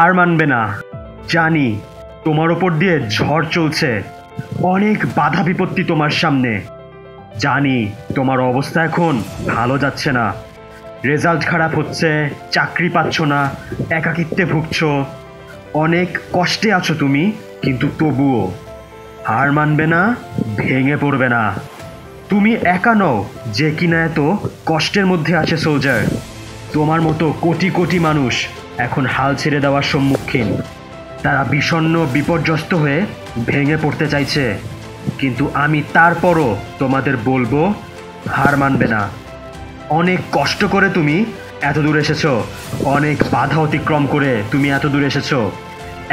হার মানবে না। জানি তোমার ওপর দিয়ে ঝড় চলছে, অনেক বাধা বিপত্তি তোমার সামনে। জানি তোমার অবস্থা এখন ভালো যাচ্ছে না, রেজাল্ট খারাপ হচ্ছে, চাকরি পাচ্ছ না, একাকিত্বে ভুগছো, অনেক কষ্টে আছো তুমি। কিন্তু তবুও হার মানবে না, ভেঙে পড়বে না। তুমি একা নও যে কিনা এত কষ্টের মধ্যে আছে সোলজার। তোমার মতো কোটি কোটি মানুষ এখন হাল ছেড়ে দেওয়ার সম্মুখীন। তারা বিষণ্ণ বিপর্যস্ত হয়ে ভেঙে পড়তে চাইছে, কিন্তু আমি তারপরও তোমাদের বলবো হার মানবে না। অনেক কষ্ট করে তুমি এত দূর এসেছো, অনেক বাধা অতিক্রম করে তুমি এত দূর এসেছো।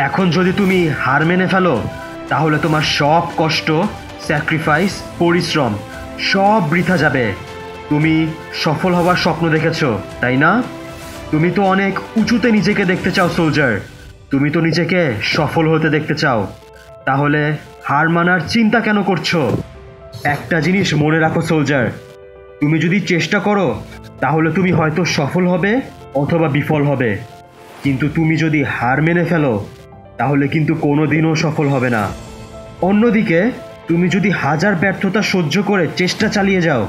এখন যদি তুমি হার মেনে ফেলো তাহলে তোমার সব কষ্ট, স্যাক্রিফাইস, পরিশ্রম সব বৃথা যাবে। তুমি সফল হওয়ার স্বপ্ন দেখেছো, তাই না? তুমি তো অনেক উঁচুতে নিজেকে দেখতে চাও সোলজার, তুমি তো নিজেকে সফল হতে দেখতে চাও। তাহলে হার মানার চিন্তা কেন করছো? একটা জিনিস মনে রাখো সোলজার, তুমি যদি চেষ্টা করো তাহলে তুমি হয়তো সফল হবে অথবা বিফল হবে, কিন্তু তুমি যদি হার মেনে ফেলো তাহলে কিন্তু কোনোদিনও সফল হবে না। অন্যদিকে তুমি যদি হাজার ব্যর্থতা সহ্য করে চেষ্টা চালিয়ে যাও,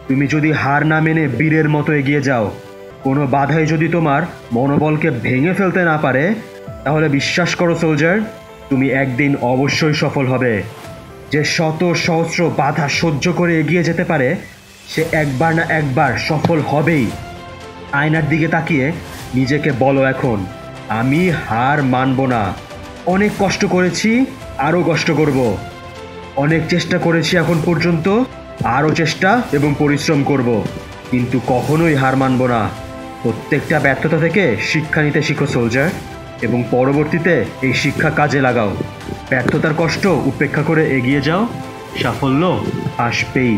তুমি যদি হার না মেনে বীরের মতো এগিয়ে যাও, কোনো বাধাই যদি তোমার মনোবলকে ভেঙে ফেলতে না পারে, তাহলে বিশ্বাস করো সোলজার, তুমি একদিন অবশ্যই সফল হবে। যে শত সহস্র বাধা সহ্য করে এগিয়ে যেতে পারে সে একবার না একবার সফল হবেই। আয়নার দিকে তাকিয়ে নিজেকে বলো এখন, আমি হার মানব না। অনেক কষ্ট করেছি, আরও কষ্ট করব। অনেক চেষ্টা করেছি এখন পর্যন্ত, আরও চেষ্টা এবং পরিশ্রম করব, কিন্তু কখনোই হার মানব না। প্রত্যেকটা ব্যর্থতা থেকে শিক্ষা নিতে শিখো সোলজার, এবং পরবর্তীতে এই শিক্ষা কাজে লাগাও। ব্যর্থতার কষ্ট উপেক্ষা করে এগিয়ে যাও, সাফল্য আসবেই।